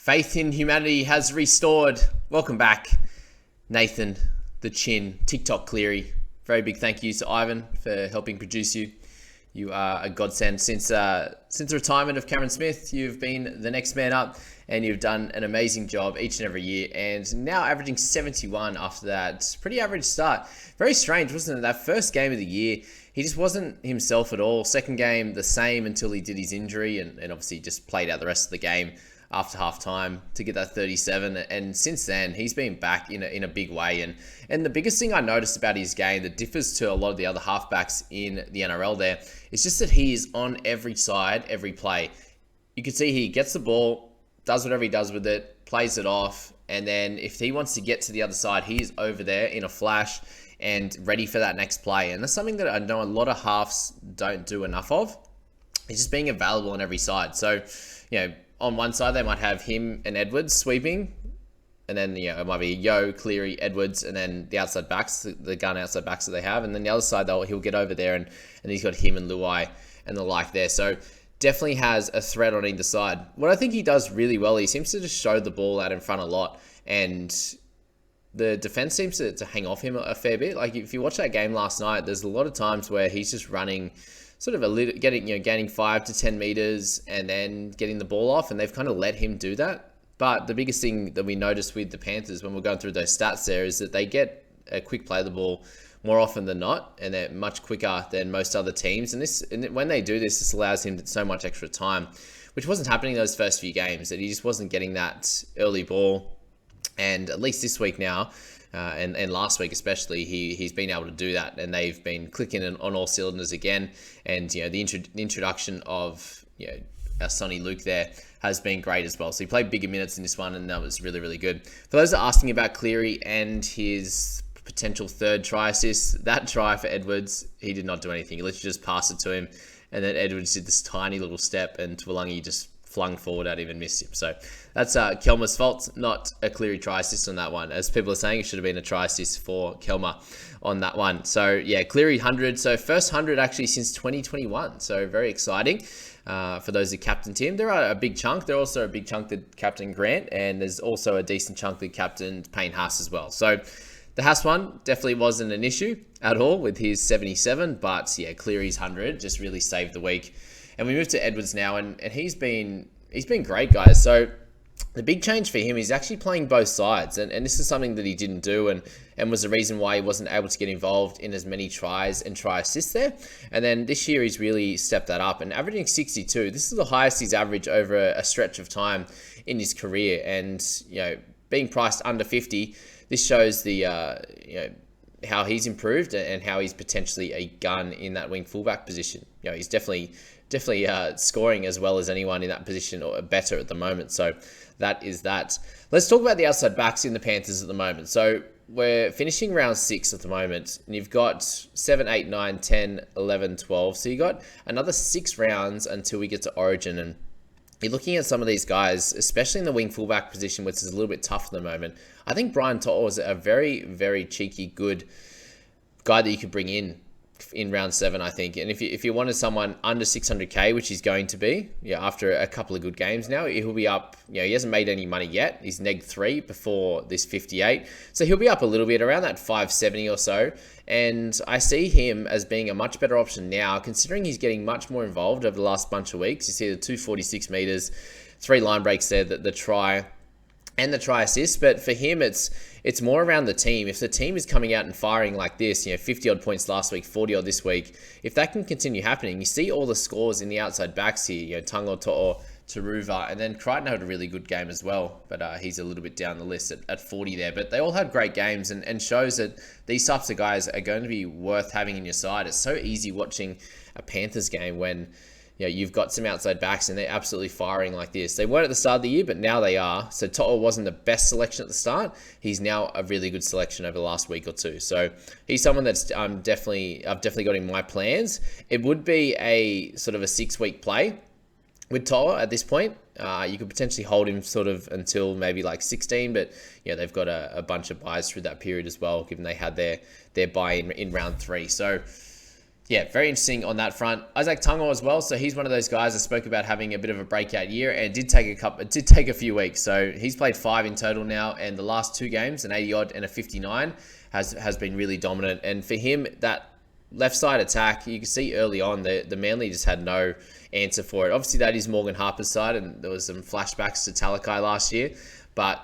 Faith in humanity has restored. Welcome back, Nathan, the Chin, TikTok Cleary. Very big thank you to Ivan for helping produce you. You are a godsend. Since the retirement of Cameron Smith, you've been the next man up, and you've done an amazing job each and every year, and now averaging 71 after that pretty average start. Very strange, wasn't it? That first game of the year, he just wasn't himself at all. Second game, the same until he did his injury, and obviously just played out the rest of the game after half time to get that 37. And since then, he's been back in a big way. And the biggest thing I noticed about his game that differs to a lot of the other halfbacks in the NRL there is just that he is on every side, every play. You can see he gets the ball, does whatever he does with it, plays it off, and then if he wants to get to the other side, he's over there in a flash and ready for that next play. And that's something that I know a lot of halves don't do enough of. It's just being available on every side. So, on one side, they might have him and Edwards sweeping, and then, it might be Yo, Cleary, Edwards, and then the outside backs, the gun outside backs that they have. And then the other side, he'll get over there, and he's got him and Luai and the like there. So definitely has a threat on either side. What I think he does really well, he seems to just show the ball out in front a lot, and the defense seems to hang off him a fair bit. Like, if you watch that game last night, there's a lot of times where he's just running sort of gaining 5 to 10 meters and then getting the ball off, and they've kind of let him do that. But the biggest thing that we noticed with the Panthers when we're going through those stats there is that they get a quick play of the ball more often than not, and they're much quicker than most other teams. And when they do this allows him so much extra time, which wasn't happening those first few games, that he just wasn't getting that early ball. And at least this week now, and last week especially, he's been able to do that, and they've been clicking on all cylinders again. And the introduction of Sonny Luke there has been great as well. So he played bigger minutes in this one, and that was really, really good. For those that are asking about Cleary and his potential third try assist, that try for Edwards, he did not do anything. He literally just passed it to him, and then Edwards did this tiny little step, and Tuolangi just flung forward at him and missed him. So that's Kelmer's fault, not a Cleary try assist on that one. As people are saying, it should have been a try assist for Kelmer on that one. So yeah, Cleary 100. So first 100 actually since 2021. So very exciting for those that captained him. There are a big chunk. There are also a big chunk that captained Grant, and there's also a decent chunk that captained Payne Haas as well. So the Haas one definitely wasn't an issue at all with his 77, but yeah, Cleary's 100 just really saved the week. And we move to Edwards now, and he's been great, guys. So the big change for him is actually playing both sides, and this is something that he didn't do, and was the reason why he wasn't able to get involved in as many tries and try assists there. And then this year he's really stepped that up, and averaging 62. This is the highest he's averaged over a stretch of time in his career, and being priced under 50, this shows the how he's improved and how he's potentially a gun in that wing fullback position. He's definitely scoring as well as anyone in that position, or better at the moment. So that is that. Let's talk about the outside backs in the Panthers at the moment. So we're finishing round 6 at the moment, and you've got 7, 8, 9, 10, 11, 12. So you got another 6 rounds until we get to Origin, and you're looking at some of these guys, especially in the wing fullback position, which is a little bit tough at the moment. I think Brian To'o is a very, very cheeky, good guy that you could bring in round 7, I think. And if you wanted someone under 600k, which he's going to be, after a couple of good games now, he'll be up. He hasn't made any money yet. He's neg 3 before this 58, so he'll be up a little bit around that 570 or so. And I see him as being a much better option now, considering he's getting much more involved over the last bunch of weeks. You see the 246 meters, 3 line breaks there, the try and the try assist. But for him, it's more around the team. If the team is coming out and firing like this, 50 odd points last week, 40 odd this week, if that can continue happening, you see all the scores in the outside backs here, Tungo, To'o, Taruva, and then Crichton had a really good game as well, but he's a little bit down the list at 40 there. But they all had great games, and shows that these types of guys are going to be worth having in your side. It's so easy watching a Panthers game when you've got some outside backs and they're absolutely firing like this. They weren't at the start of the year, but now they are. So To'o wasn't the best selection at the start. He's now a really good selection over the last week or two. So he's someone that's I've definitely got in my plans. It would be a sort of a 6-week play with To'o at this point. You could potentially hold him sort of until maybe like 16, but they've got a bunch of buys through that period as well, given they had their buy in round 3. So Yeah, very interesting on that front. Isaac Tungo as well. So he's one of those guys I spoke about having a bit of a breakout year, and it did take a few weeks. So he's played 5 in total now, and the last 2 games, an 80 odd and a 59, has been really dominant. And for him, that left side attack, you can see early on the Manly just had no answer for it. Obviously, that is Morgan Harper's side, and there was some flashbacks to Talakai last year. But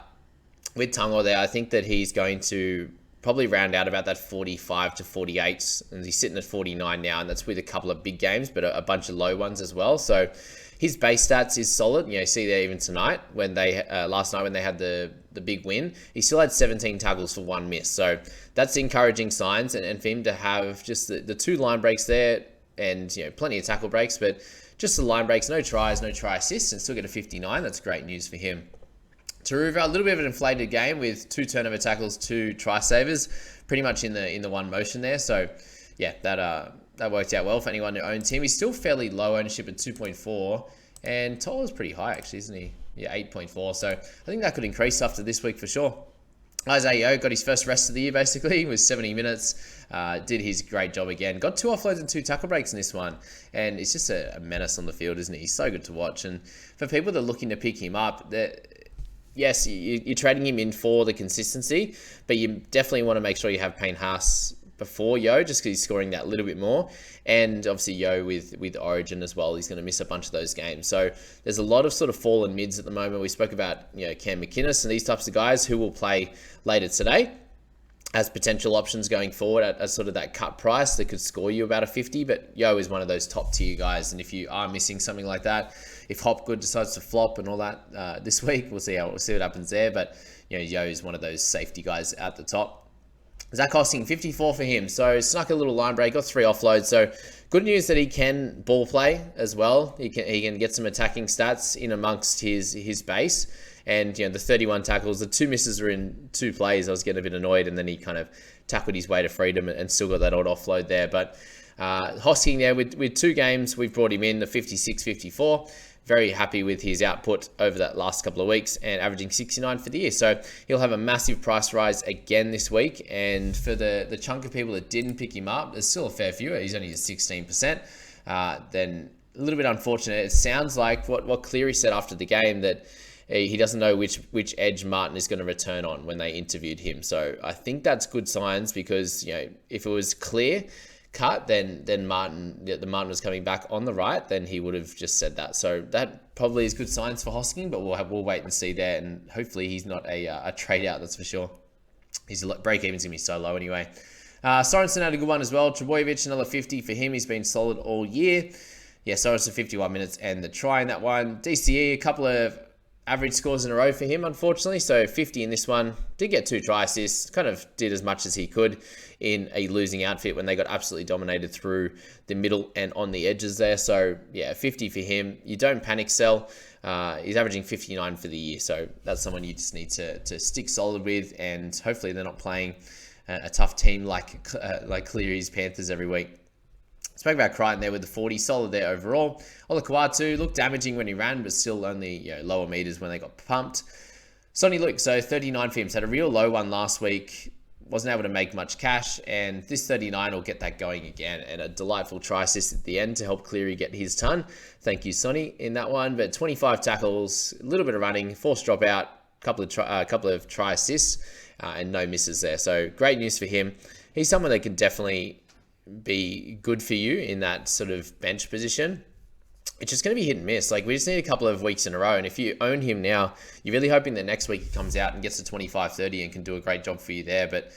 with Tungo there, I think that he's going to probably round out about that 45 to 48, and he's sitting at 49 now, and that's with a couple of big games, but a bunch of low ones as well. So his base stats is solid. You see there even tonight when they last night when they had the big win, he still had 17 tackles for 1 miss. So that's encouraging signs, and for him to have just the 2 line breaks there, and plenty of tackle breaks, but just the line breaks, no tries, no try assists, and still get a 59. That's great news for him. Taruva, a little bit of an inflated game with 2 turnover tackles, 2 try savers, pretty much in the one motion there. So yeah, that worked out well for anyone who owns him. He's still fairly low ownership at 2.4, and Tola's pretty high actually, isn't he? Yeah, 8.4. So I think that could increase after this week for sure. Isaiah Yeo got his first rest of the year basically, with 70 minutes, did his great job again. Got 2 offloads and 2 tackle breaks in this one, and it's just a menace on the field, isn't he? He's so good to watch, and for people that are looking to pick him up, yes, you're trading him in for the consistency, but you definitely want to make sure you have Payne Haas before Yeo, just because he's scoring that little bit more. And obviously Yeo with Origin as well, he's going to miss a bunch of those games. So there's a lot of sort of fallen mids at the moment. We spoke about Cam McInnes and these types of guys who will play later today as potential options going forward at sort of that cut price that could score you about a 50. But Yeo is one of those top tier guys, and if you are missing something like that, if Hopgood decides to flop and all that this week, we'll see what happens there. But Yeo is one of those safety guys at the top. Zach Hosking, 54 for him. So snuck a little line break, got 3 offloads. So good news that he can ball play as well. He can get some attacking stats in amongst his base. And the 31 tackles, the 2 misses were in 2 plays. I was getting a bit annoyed, and then he kind of tackled his way to freedom and still got that odd offload there. But Hosking there with 2 games, we've brought him in the 56-54. Very happy with his output over that last couple of weeks, and averaging 69 for the year. So he'll have a massive price rise again this week. And for the chunk of people that didn't pick him up, there's still a fair few. He's only at 16%. Then a little bit unfortunate. It sounds like what Cleary said after the game, that he doesn't know which edge Martin is going to return on when they interviewed him. So I think that's good signs, because if it was clear cut, then Martin was coming back on the right, then he would have just said that. So that probably is good signs for Hosking, but we'll wait and see there, and hopefully he's not a trade out, that's for sure. His break even's gonna be so low anyway. Sorensen had a good one as well. Trebojevic, another 50 for him. He's been solid all year. Yeah, Sorensen 51 minutes and the try in that one. DCE, a couple of average scores in a row for him, unfortunately. So 50 in this one. Did get 2 try assists. Kind of did as much as he could in a losing outfit when they got absolutely dominated through the middle and on the edges there. So yeah, 50 for him. You don't panic sell. He's averaging 59 for the year. So that's someone you just need to stick solid with, and hopefully they're not playing a tough team like Cleary's Panthers every week. Spoke about Crichton there with the 40, solid there overall. Olakau'atu looked damaging when he ran, but still only lower meters when they got pumped. Sonny Luke, so 39 for him. So had a real low one last week. Wasn't able to make much cash, and this 39 will get that going again. And a delightful try assist at the end to help Cleary get his ton. Thank you, Sonny, in that one. But 25 tackles, a little bit of running, forced dropout, couple of try assists, and no misses there. So great news for him. He's someone that can definitely be good for you in that sort of bench position. It's just going to be hit and miss. Like, we just need a couple of weeks in a row. And if you own him now, you're really hoping that next week he comes out and gets to 25-30 and can do a great job for you there. But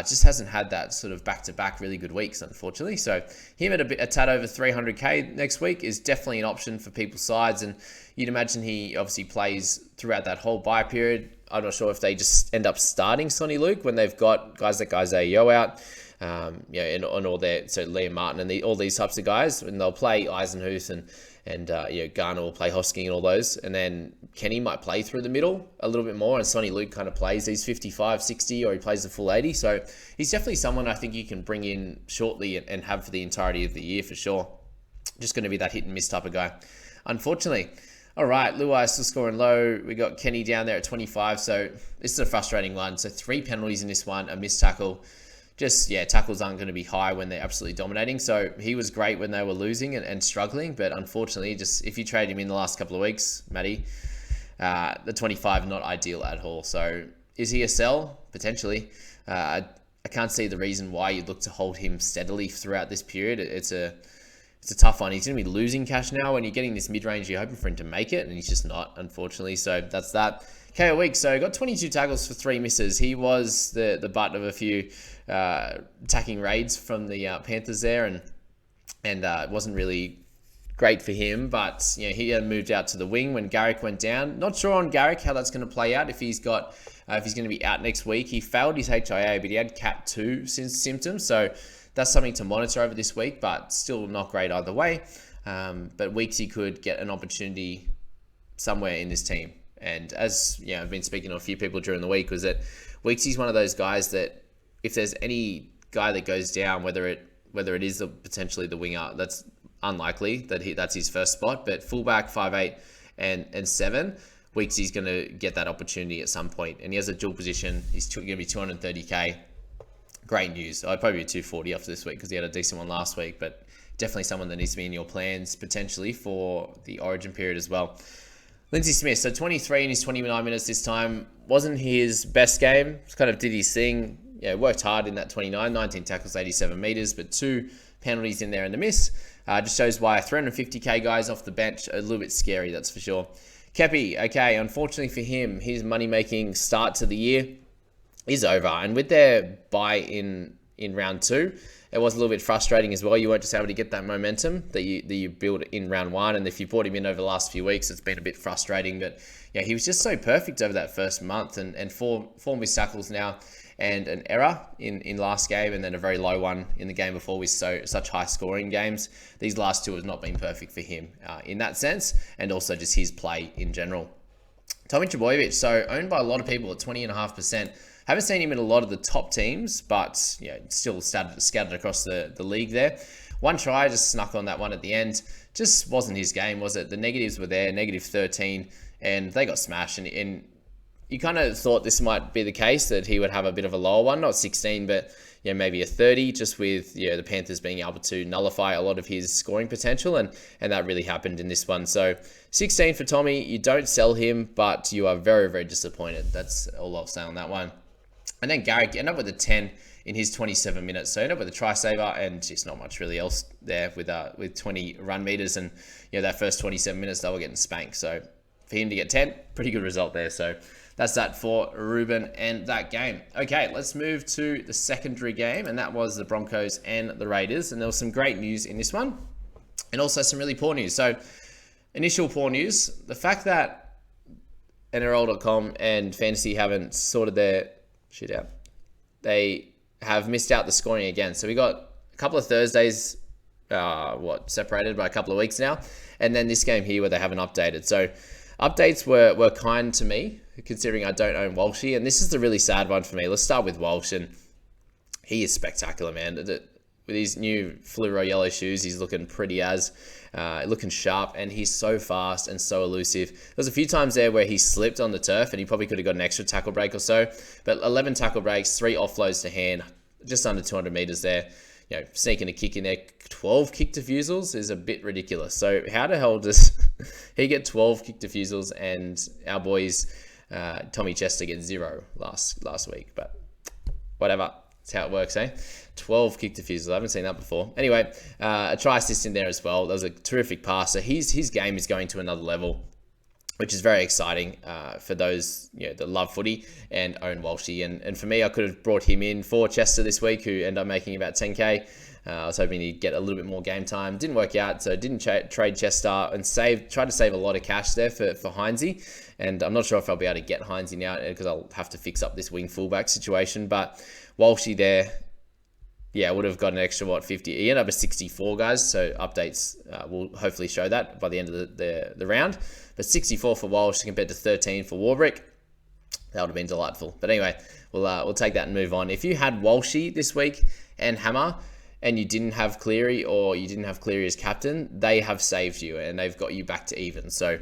just hasn't had that sort of back-to-back really good weeks, unfortunately. So him at a tad over 300k next week is definitely an option for people's sides. And you'd imagine he obviously plays throughout that whole bye period. I'm not sure if they just end up starting Sonny Luke when they've got guys like Isaiah Yeo out. And all their, so Liam Martin and all these types of guys, and they'll play Eisenhuth and Garner will play Hosking and all those, and then Kenny might play through the middle a little bit more, and Sonny Luke kind of plays these 55, 60, or he plays the full 80. So he's definitely someone I think you can bring in shortly and have for the entirety of the year for sure. Just going to be that hit and miss type of guy, unfortunately. All right, Luai still scoring low. We got Kenny down there at 25, so this is a frustrating one. So 3 penalties in this one, a missed tackle. just, tackles aren't going to be high when they're absolutely dominating. So he was great when they were losing and struggling, but unfortunately, just if you trade him in the last couple of weeks, Matty, the 25 not ideal at all. So is he a sell? Potentially. I can't see the reason why you'd look to hold him steadily throughout this period. It's a tough one. He's going to be losing cash now. When you're getting this mid-range, you're hoping for him to make it, and he's just not, unfortunately. So that's that. KO week. So got 22 tackles for 3 misses. He was the butt of a few attacking raids from the Panthers there, and it wasn't really great for him. But he had moved out to the wing when Garrick went down. Not sure on Garrick how that's going to play out if he's going to be out next week. He failed his HIA, but he had Cat 2 symptoms, so that's something to monitor over this week, but still not great either way. But Weeksy could get an opportunity somewhere in this team. And as I've been speaking to a few people during the week, was that Weeksy's one of those guys that if there's any guy that goes down, whether it is potentially the winger, that's unlikely that's his first spot. But fullback 5'8" and 7, Weeksy's going to get that opportunity at some point, and he has a dual position. He's going to be 230k. Great news. I'd probably be 240 after this week because he had a decent one last week, but definitely someone that needs to be in your plans potentially for the Origin period as well. Lindsay Smith, so 23 in his 29 minutes this time. Wasn't his best game. Just kind of did his thing. Worked hard in that 19 tackles, 87 meters, but 2 penalties in there and a miss. Just shows why 350k guys off the bench are a little bit scary, that's for sure. Kepi, okay, unfortunately for him, his money-making start to the year is over. And with their bye in round 2, it was a little bit frustrating as well. You weren't just able to get that momentum that you built in round 1. And if you brought him in over the last few weeks, it's been a bit frustrating. But he was just so perfect over that first month. And 4 missed tackles now and an error in last game, and then a very low one in the game before with such high scoring games. These last 2 have not been perfect for him in that sense, and also just his play in general. Tommy Trbojevic, so owned by a lot of people at 20.5%. Haven't seen him in a lot of the top teams, but still scattered across the league there. 1 try, just snuck on that one at the end. Just wasn't his game, was it? The negatives were there, negative 13, and they got smashed. And you kind of thought this might be the case, that he would have a bit of a lower one, not 16, but maybe a 30, just with the Panthers being able to nullify a lot of his scoring potential, and that really happened in this one. So 16 for Tommy. You don't sell him, but you are very, very disappointed. That's all I'll say on that one. And then Garrick ended up with a 10 in his 27 minutes. So ended up with a try saver, and just not much really else there with 20 run meters. And that first 27 minutes they were getting spanked. So for him to get 10, pretty good result there. So that's that for Ruben and that game. Okay, let's move to the secondary game, and that was the Broncos and the Raiders. And there was some great news in this one, and also some really poor news. So initial poor news, the fact that NRL.com and Fantasy haven't sorted their shit out. They have missed out the scoring again. So we got a couple of Thursdays, separated by a couple of weeks now. And then this game here where they haven't updated. So updates were kind to me, considering I don't own Walshy. And this is the really sad one for me. Let's start with Walsh. And he is spectacular, man. With his new fluoro yellow shoes, he's looking pretty looking sharp, and he's so fast and so elusive. There's a few times there where he slipped on the turf, and he probably could have got an extra tackle break or so. But 11 tackle breaks, 3 offloads to hand, just under 200 meters there. Sneaking a kick in there. 12 kick defusals is a bit ridiculous. So how the hell does he get 12 kick defusals, and our boys Tommy Chester gets 0 last week? But whatever. That's how it works, eh? 12 kick defusals. I haven't seen that before. Anyway, a try assist in there as well. That was a terrific pass. So his game is going to another level, which is very exciting for those that love footy and own Walshy. And for me, I could have brought him in for Chester this week, who ended up making about 10k. I was hoping he'd get a little bit more game time. Didn't work out, so didn't trade Chester, and tried to save a lot of cash there for Heinze. And I'm not sure if I'll be able to get Heinze now, because I'll have to fix up this wing fullback situation. But Walshy there, would have got an extra, 50? He ended up at 64, guys, so updates will hopefully show that by the end of the round. But 64 for Walsh compared to 13 for Warbrick. That would have been delightful. But anyway, we'll take that and move on. If you had Walshy this week and Hammer, and you didn't have Cleary, or you didn't have Cleary as captain, they have saved you, and they've got you back to even. So,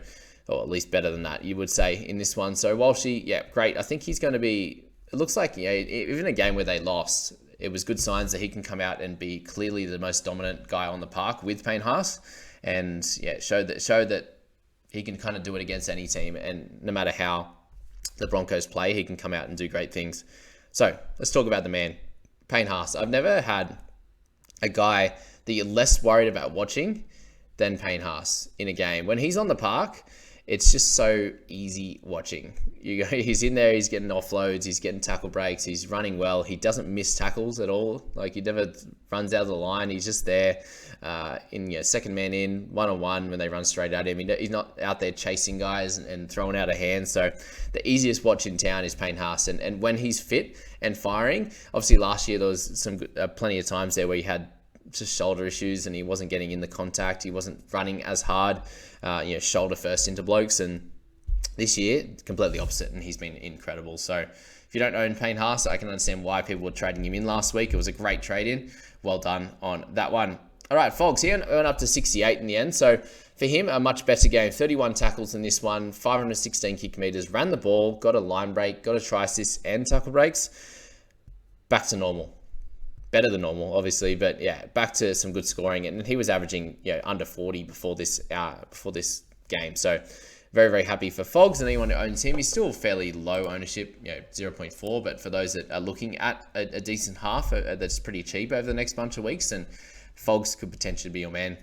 or at least better than that, you would say, in this one. So Walshy, great. I think he's going to be, it looks like, even a game where they lost, it was good signs that he can come out and be clearly the most dominant guy on the park with Payne Haas, and show that he can kind of do it against any team, and no matter how the Broncos play, he can come out and do great things. So let's talk about the man, Payne Haas. I've never had a guy that you're less worried about watching than Payne Haas in a game. When he's on the park, it's just so easy watching. He's in there, he's getting offloads, he's getting tackle breaks, he's running well. He doesn't miss tackles at all. Like, he never runs out of the line. He's just there in second man in, one-on-one when they run straight at him. He's not out there chasing guys and throwing out a hand. So the easiest watch in town is Payne Haas. And when he's fit and firing, obviously last year there was some plenty of times there where he had just shoulder issues and he wasn't getting in the contact. He wasn't running as hard, shoulder first into blokes. And this year, completely opposite, and he's been incredible. So if you don't own Payne Haas, I can understand why people were trading him in last week. It was a great trade-in. Well done on that one. All right, Fogs, he went up to 68 in the end. So for him, a much better game. 31 tackles in this one, 516 kick meters, ran the ball, got a line break, got a try assist and tackle breaks. Back to normal. Better than normal, obviously, but yeah, back to some good scoring. And he was averaging under 40 before this game. So very, very happy for Fogs and anyone who owns him. He's still fairly low ownership, 0.4. But for those that are looking at a decent half, that's pretty cheap over the next bunch of weeks, and Fogs could potentially be your man.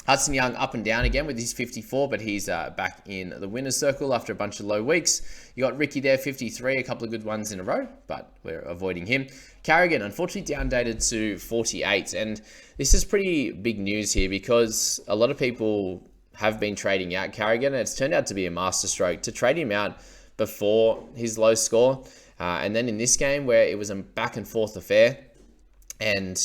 Hudson Young up and down again with his 54, but he's back in the winner's circle after a bunch of low weeks. You got Ricky there, 53, a couple of good ones in a row, but we're avoiding him. Carrigan, unfortunately, downdated to 48, and this is pretty big news here because a lot of people have been trading out Carrigan, and it's turned out to be a masterstroke to trade him out before his low score. And then in this game where it was a back and forth affair, and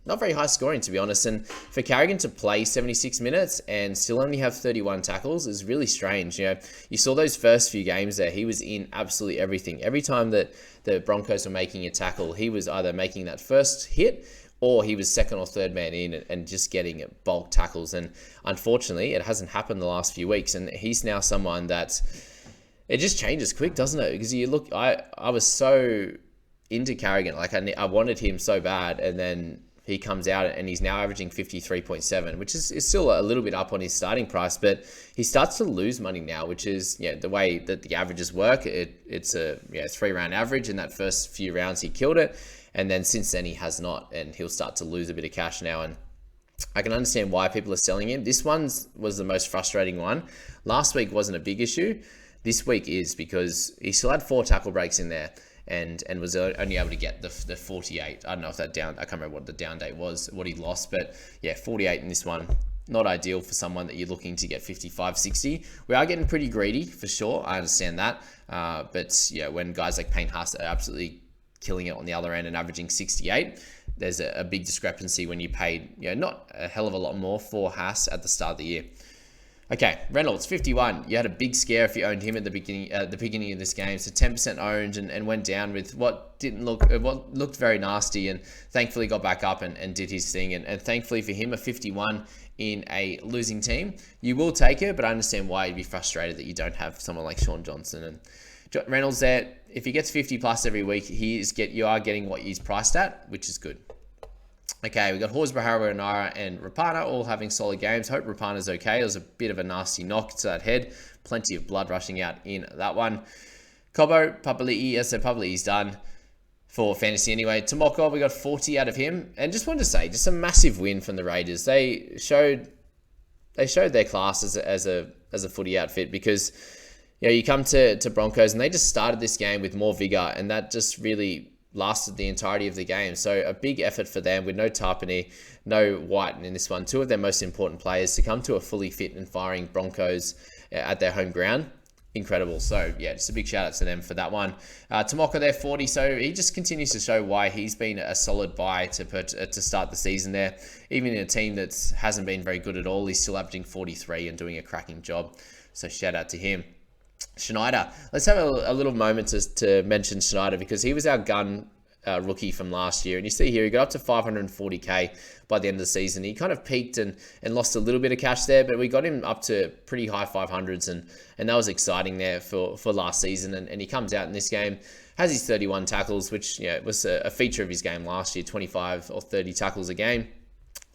not very high scoring, to be honest. And for Carrigan to play 76 minutes and still only have 31 tackles is really strange. You saw those first few games there, he was in absolutely everything. Every time that the Broncos were making a tackle, he was either making that first hit or he was second or third man in and just getting bulk tackles. And unfortunately, it hasn't happened the last few weeks. And he's now someone that it just changes quick, doesn't it? Because you look, I was so into Carrigan. Like I wanted him so bad, and then he comes out and he's now averaging 53.7, which is still a little bit up on his starting price, but he starts to lose money now, which is the way that the averages work. It's a 3-round average. In that first few rounds, he killed it, and then since then he has not, and he'll start to lose a bit of cash now. And I can understand why people are selling him. This one was the most frustrating one. Last week wasn't a big issue. This week is, because he still had 4 tackle breaks in there. And was only able to get the 48. I don't know if that down, I can't remember what the down date was, what he lost, but 48 in this one. Not ideal for someone that you're looking to get 55, 60. We are getting pretty greedy for sure. I understand that. But when guys like Payne Haas are absolutely killing it on the other end and averaging 68, there's a big discrepancy when you paid, not a hell of a lot more for Haas at the start of the year. Okay, Reynolds, 51. You had a big scare if you owned him at the beginning of this game. So 10% owned and went down with what looked very nasty, and thankfully got back up and did his thing. And thankfully for him, a 51 in a losing team. You will take it, but I understand why you'd be frustrated that you don't have someone like Sean Johnson. And Reynolds there, if he gets 50 plus every week, you are getting what he's priced at, which is good. Okay, we got Horsburgh, Harawira, and Rapana all having solid games. Hope Rapana's okay. It was a bit of a nasty knock to that head. Plenty of blood rushing out in that one. Cobo, Papali'i, Papali'i's done for fantasy anyway. Tomoko, we got 40 out of him. And just wanted to say, just a massive win from the Raiders. They showed their class as a footy outfit, because you come to Broncos and they just started this game with more vigor, and that just really lasted the entirety of the game. So a big effort for them with no Tarpany, no White in this one. 2 of their most important players to come to a fully fit and firing Broncos at their home ground. Incredible. So just a big shout out to them for that one. Tomoko there, 40. So he just continues to show why he's been a solid buy to start the season there. Even in a team that hasn't been very good at all, he's still averaging 43 and doing a cracking job. So shout out to him. Schneider. Let's have a little moment to mention Schneider, because he was our gun rookie from last year. And you see here, he got up to 540k by the end of the season. He kind of peaked and lost a little bit of cash there, but we got him up to pretty high 500s, and that was exciting there for last season. And he comes out in this game, has his 31 tackles, which was a feature of his game last year, 25 or 30 tackles a game.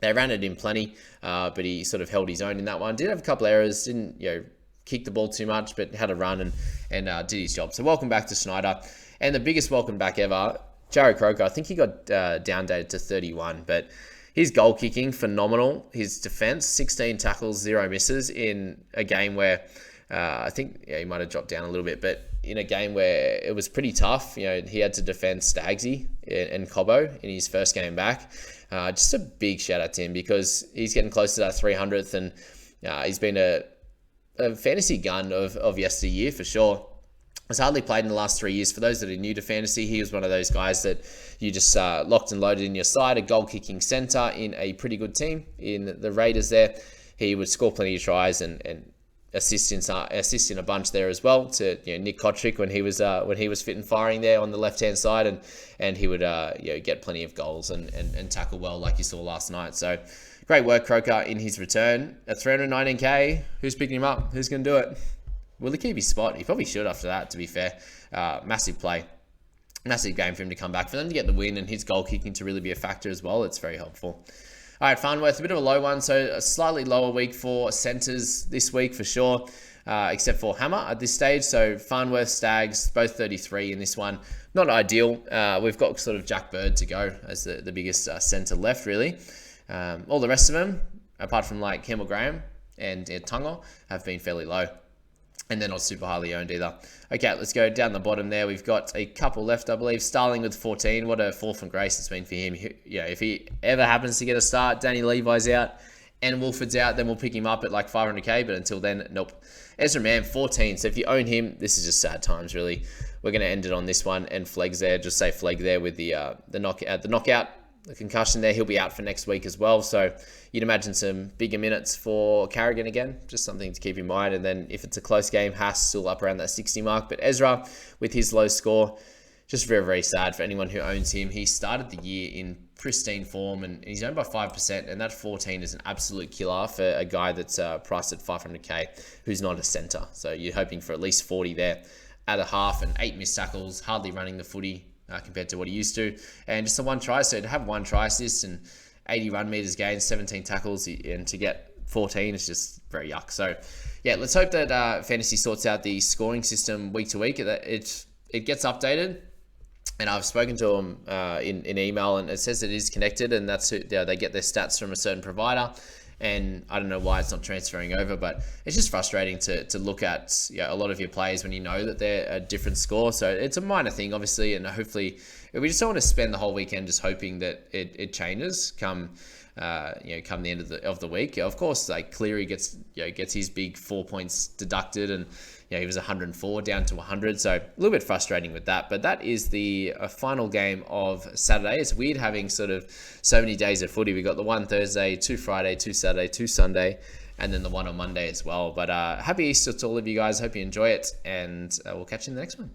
They ran it in plenty, but he sort of held his own in that one. Did have a couple errors, didn't kick the ball too much, but had a run and did his job. So welcome back to Schneider. And the biggest welcome back ever, Jared Croker. I think he got downdated to 31, but his goal kicking, phenomenal. His defense, 16 tackles, 0 misses in a game where I think he might have dropped down a little bit, but in a game where it was pretty tough. He had to defend Stagsy and Cobbo in his first game back. Just a big shout out to him because he's getting close to that 300th, and he's been a fantasy gun of yesteryear for sure. Has hardly played in the last 3 years. For those that are new to fantasy, he was one of those guys that you just locked and loaded in your side, a goal-kicking centre in a pretty good team in the Raiders there. He would score plenty of tries and assist in a bunch there as well to Nick Kotrick when he was fit and firing there on the left-hand side, and he would get plenty of goals and tackle well like you saw last night. So great work, Croker, in his return. At 319k, who's picking him up? Who's going to do it? Will he keep his spot? He probably should after that, to be fair. Massive play. Massive game for him to come back. For them to get the win and his goal kicking to really be a factor as well, it's very helpful. All right, Farnworth, a bit of a low one. So a slightly lower week for centres this week for sure, except for Hammer at this stage. So Farnworth, Stags, both 33 in this one. Not ideal. We've got sort of Jack Bird to go as the biggest centre left, really. All the rest of them, apart from like Campbell Graham and Tungo, have been fairly low. And they're not super highly owned either. Okay, let's go down the bottom there. We've got a couple left, I believe. Starling with 14. What a fall from grace it's been for him. If he ever happens to get a start, Danny Levi's out and Wolford's out, then we'll pick him up at like 500k. But until then, nope. Ezra Mann, 14. So if you own him, this is just sad times, really. We're going to end it on this one. And Fleg's there. Just say Fleg there with the knockout. The concussion there, he'll be out for next week as well. So you'd imagine some bigger minutes for Carrigan again. Just something to keep in mind. And then if it's a close game, Haas still up around that 60 mark. But Ezra, with his low score, just very, very sad for anyone who owns him. He started the year in pristine form and he's owned by 5%. And that 14 is an absolute killer for a guy that's priced at 500k who's not a centre. So you're hoping for at least 40 there at a half and 8 missed tackles, hardly running the footy. Compared to what he used to, and just the one try. So to have 1 try assist and 80 run meters gained, 17 tackles, and to get 14 is just very yuck. So yeah, let's hope that fantasy sorts out the scoring system week to week. That it gets updated, and I've spoken to them in email, and it says it is connected, and that's who they get their stats from a certain provider. And I don't know why it's not transferring over, but it's just frustrating to look at a lot of your players when you know that they're a different score. So it's a minor thing, obviously, and hopefully we just don't want to spend the whole weekend just hoping that it changes come the end of the week. Of course, like Cleary gets his big 4 points deducted, and he was 104 down to 100, so a little bit frustrating with that. But that is the final game of Saturday. It's weird having sort of so many days of footy. We got the one Thursday, 2 Friday, 2 Saturday, 2 Sunday, and then the one on Monday as well. But happy Easter to all of you guys. Hope you enjoy it, and we'll catch you in the next one.